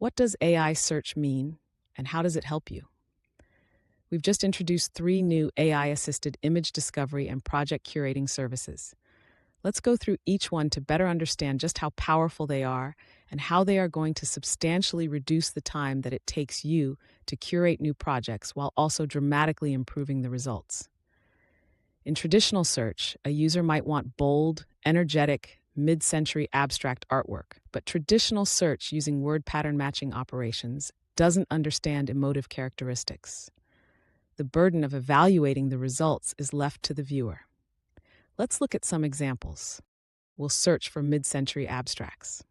What does AI search mean, and how does it help you? We've just introduced 3 new AI-assisted image discovery and project curating services. Let's go through each one to better understand just how powerful they are and how they are going to substantially reduce the time that it takes you to curate new projects while also dramatically improving the results. In traditional search, a user might want bold, energetic, mid-century abstract artwork, but traditional search using word pattern matching operations doesn't understand emotive characteristics. The burden of evaluating the results is left to the viewer. Let's look at some examples. We'll search for mid-century abstracts.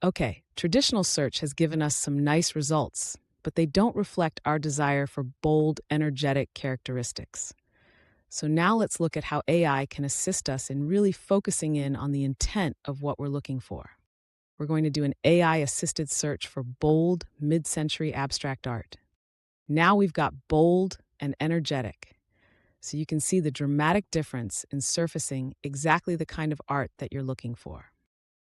Okay, traditional search has given us some nice results, but they don't reflect our desire for bold, energetic characteristics. So now let's look at how AI can assist us in really focusing in on the intent of what we're looking for. We're going to do an AI-assisted search for bold, mid-century abstract art. Now we've got bold and energetic. So you can see the dramatic difference in surfacing exactly the kind of art that you're looking for.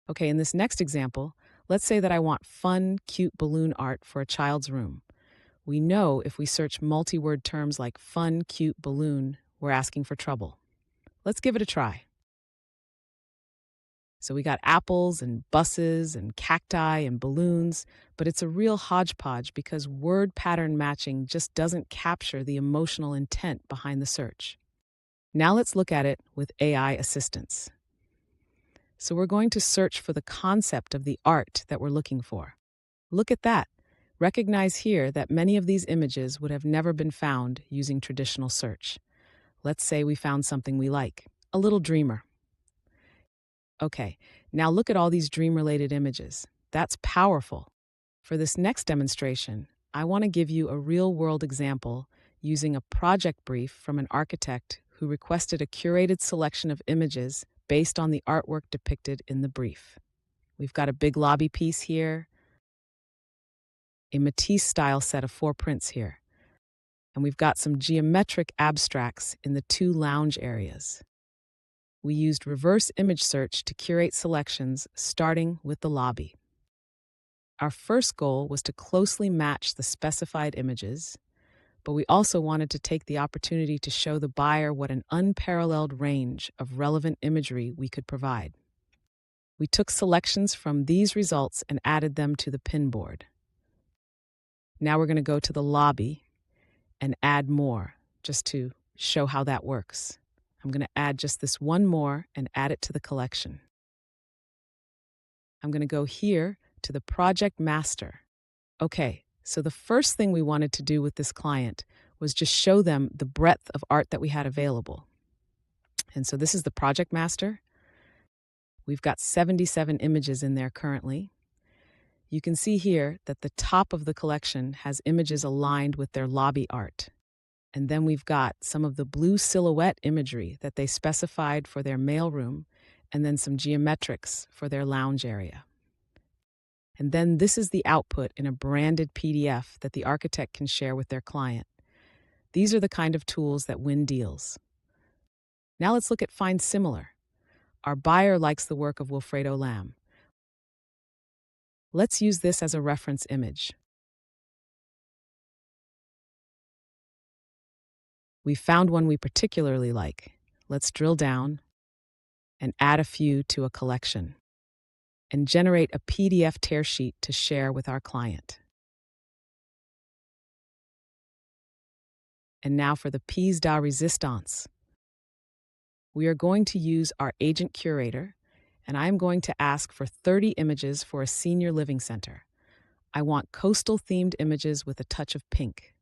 Okay, in this next example, let's say that I want fun, cute balloon art for a child's room. We know if we search multi-word terms like fun, cute, balloon, we're asking for trouble. Let's give it a try. So we got apples and buses and cacti and balloons, but it's a real hodgepodge because word pattern matching just doesn't capture the emotional intent behind the search. Now let's look at it with AI assistance. So we're going to search for the concept of the art that we're looking for. Look at that. Recognize here that many of these images would have never been found using traditional search. Let's say we found something we like, a little dreamer. Okay, now look at all these dream-related images. That's powerful. For this next demonstration, I want to give you a real-world example using a project brief from an architect who requested a curated selection of images based on the artwork depicted in the brief. We've got a big lobby piece here, a Matisse-style set of 4 prints here, and we've got some geometric abstracts in the 2 lounge areas. We used reverse image search to curate selections starting with the lobby. Our first goal was to closely match the specified images, but we also wanted to take the opportunity to show the buyer what an unparalleled range of relevant imagery we could provide. We took selections from these results and added them to the pinboard. Now we're going to go to the lobby and add more, just to show how that works. I'm going to add just this one more and add it to the collection. I'm going to go here to the project master. Okay, so the first thing we wanted to do with this client was just show them the breadth of art that we had available. And so this is the project master. We've got 77 images in there currently. You can see here that the top of the collection has images aligned with their lobby art. And then we've got some of the blue silhouette imagery that they specified for their mailroom, and then some geometrics for their lounge area. And then this is the output in a branded PDF that the architect can share with their client. These are the kind of tools that win deals. Now let's look at Find Similar. Our buyer likes the work of Wilfredo Lamb. Let's use this as a reference image. We found one we particularly like. Let's drill down and add a few to a collection and generate a PDF tear sheet to share with our client. And now for the pièce de résistance. We are going to use our agent curator, and I'm going to ask for 30 images for a senior living center. I want coastal-themed images with a touch of pink.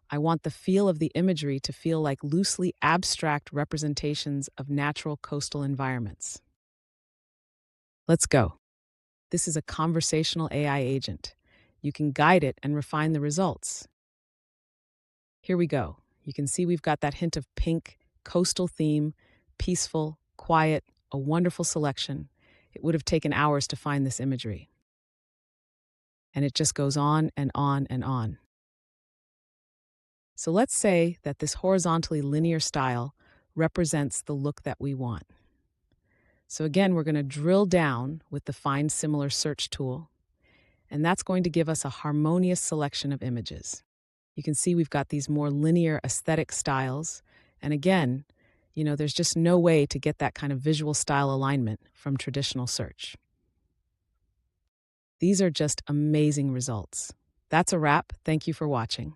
I want the feel of the imagery to feel like loosely abstract representations of natural coastal environments. Let's go. This is a conversational AI agent. You can guide it and refine the results. Here we go. You can see we've got that hint of pink, coastal theme, peaceful, quiet, a wonderful selection. It would have taken hours to find this imagery. And it just goes on and on and on. So let's say that this horizontally linear style represents the look that we want. So again, we're going to drill down with the Find Similar search tool, and that's going to give us a harmonious selection of images. You can see we've got these more linear aesthetic styles. And again, there's just no way to get that kind of visual style alignment from traditional search. These are just amazing results. That's a wrap. Thank you for watching.